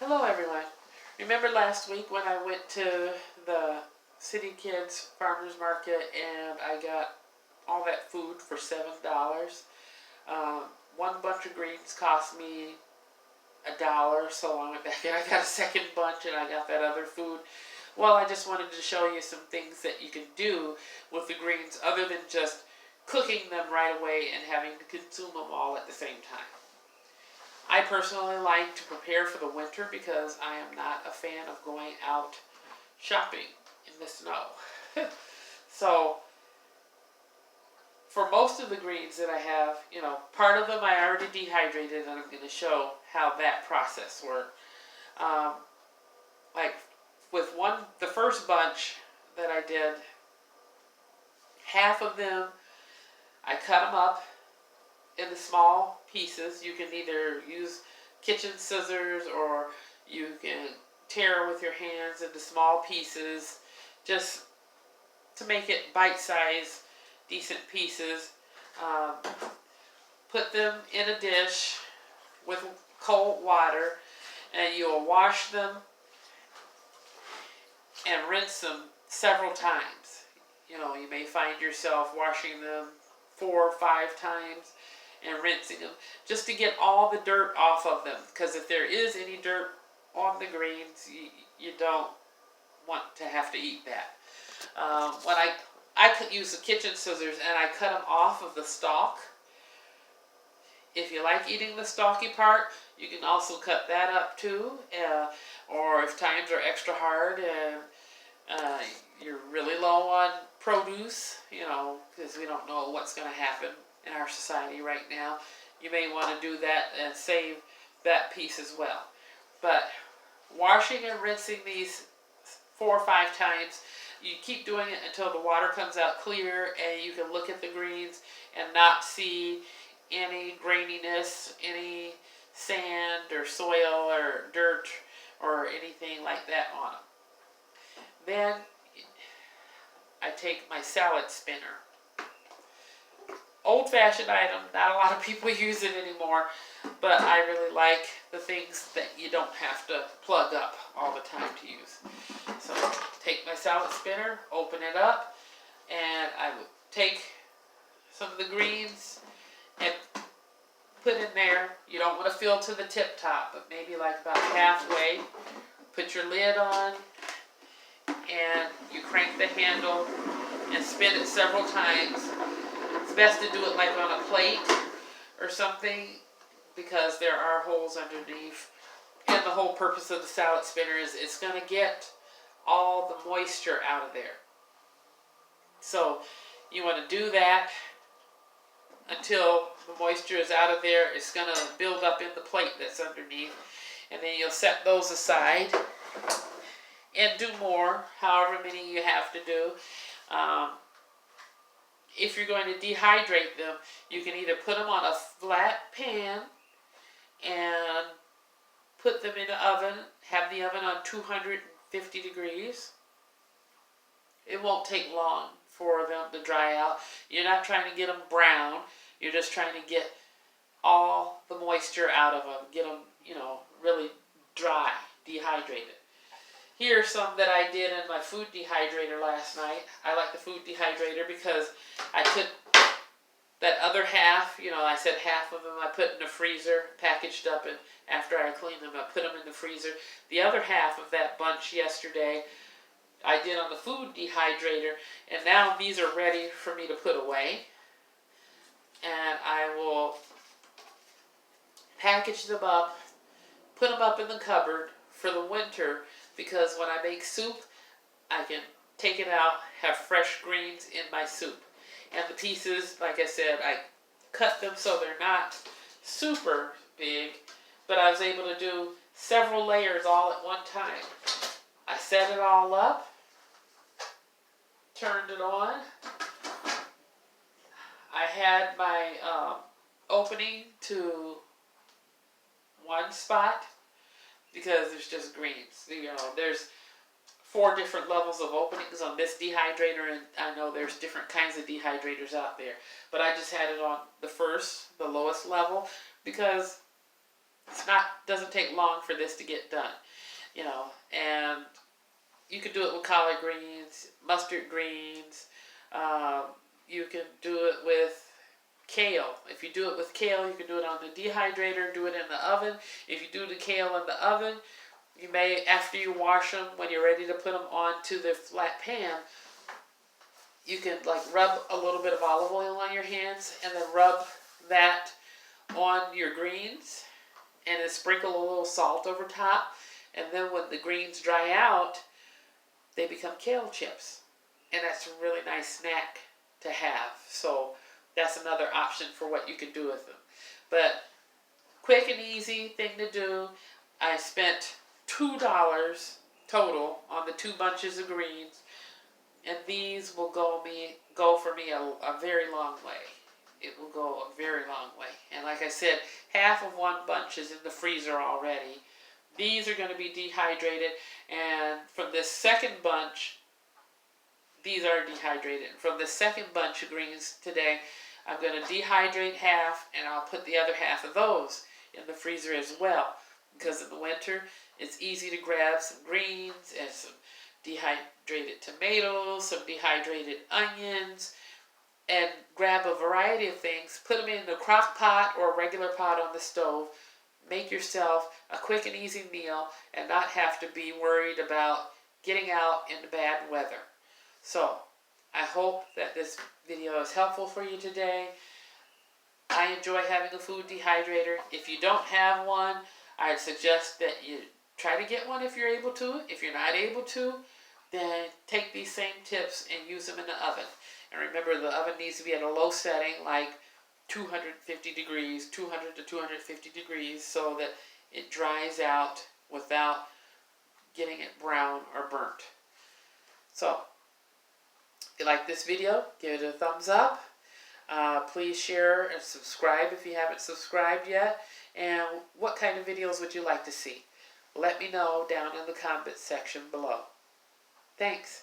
Hello everyone. Remember last week when I went to the City Kids Farmers Market and I got all that food for $7? Um, one bunch of greens cost me $1, so I went back and I got a second bunch and I got that other food. Well, I just wanted to show you some things that you can do with the greens other than just cooking them right away and having to consume them all at the same time. I personally like to prepare for the winter because I am not a fan of going out shopping in the snow. So for most of the greens that I have, part of them I already dehydrated, and I'm going to show how that process worked. Um, like with the first bunch that I did, half of them I cut them up in the small pieces. You can either use kitchen scissors or you can tear with your hands into small pieces just to make it bite-sized, decent pieces. Um, Put them in a dish with cold water and you'll wash them and rinse them several times. You may find yourself washing them 4 or 5 times and rinsing them just to get all the dirt off of them, because if there is any dirt on the greens, you don't want to have to eat that. When I could use the kitchen scissors and I cut them off of the stalk. If you like eating the stalky part, you can also cut that up too. Or if times are extra hard and you're really low on produce, because we don't know what's going to happen in our society right now, you may want to do that and save that piece as well. But washing and rinsing these 4 or 5 times, you keep doing it until the water comes out clear and you can look at the greens and not see any graininess, any sand or soil or dirt or anything like that on them. Then I take my salad spinner. Old-fashioned item, not a lot of people use it anymore, but I really like the things that you don't have to plug up all the time to use. So take my salad spinner, open it up, and I would take some of the greens and put in there. You don't want to fill to the tip top, but maybe like about halfway. Put your lid on and you crank the handle and spin it several times. It's best to do it like on a plate or something because there are holes underneath. And the whole purpose of the salad spinner is it's going to get all the moisture out of there. So you want to do that until the moisture is out of there. It's going to build up in the plate that's underneath. And then you'll set those aside and do more, however many you have to do. If you're going to dehydrate them, you can either put them on a flat pan and put them in the oven, have the oven on 250 degrees. It won't take long for them to dry out. You're not trying to get them brown. You're just trying to get all the moisture out of them. Get them, really dry, dehydrated. Here's some that I did in my food dehydrator last night. I like the food dehydrator because I took that other half, I said half of them I put in the freezer, packaged up, and after I cleaned them, I put them in the freezer. The other half of that bunch yesterday I did on the food dehydrator, and now these are ready for me to put away. And I will package them up, put them up in the cupboard for the winter, because when I make soup, I can take it out, have fresh greens in my soup. And the pieces, like I said, I cut them so they're not super big, but I was able to do several layers all at one time. I set it all up, turned it on. I had my opening to one spot because there's just greens. There's 4 different levels of openings on this dehydrator, and I know there's different kinds of dehydrators out there. But I just had it on the lowest level, because doesn't take long for this to get done, you know. And you can do it with collard greens, mustard greens. You can do it with kale. If you do it with kale, you can do it on the dehydrator, do it in the oven. If you do the kale in the oven, you may, after you wash them, when you're ready to put them onto the flat pan, you can like rub a little bit of olive oil on your hands and then rub that on your greens and then sprinkle a little salt over top. And then when the greens dry out, they become kale chips. And that's a really nice snack to have. So that's another option for what you can do with them. But quick and easy thing to do. I spent $2 total on the 2 bunches of greens, and these will go for me a very long way. It will go a very long way. And like I said, half of 1 bunch is in the freezer already. These are going to be dehydrated, and from this second bunch, these are dehydrated. From the second bunch of greens today, I'm going to dehydrate half, and I'll put the other half of those in the freezer as well. Because in the winter, it's easy to grab some greens and some dehydrated tomatoes, some dehydrated onions, and grab a variety of things, put them in the crock pot or a regular pot on the stove. Make yourself a quick and easy meal and not have to be worried about getting out in the bad weather. So, I hope that this video is helpful for you today. I enjoy having a food dehydrator. If you don't have one, I'd suggest that you try to get one if you're able to. If you're not able to, then take these same tips and use them in the oven. And remember, the oven needs to be at a low setting, like 250 degrees, 200 to 250 degrees, so that it dries out without getting it brown or burnt. So, if you like this video, give it a thumbs up. Please share and subscribe if you haven't subscribed yet. And what kind of videos would you like to see? Let me know down in the comment section below. Thanks.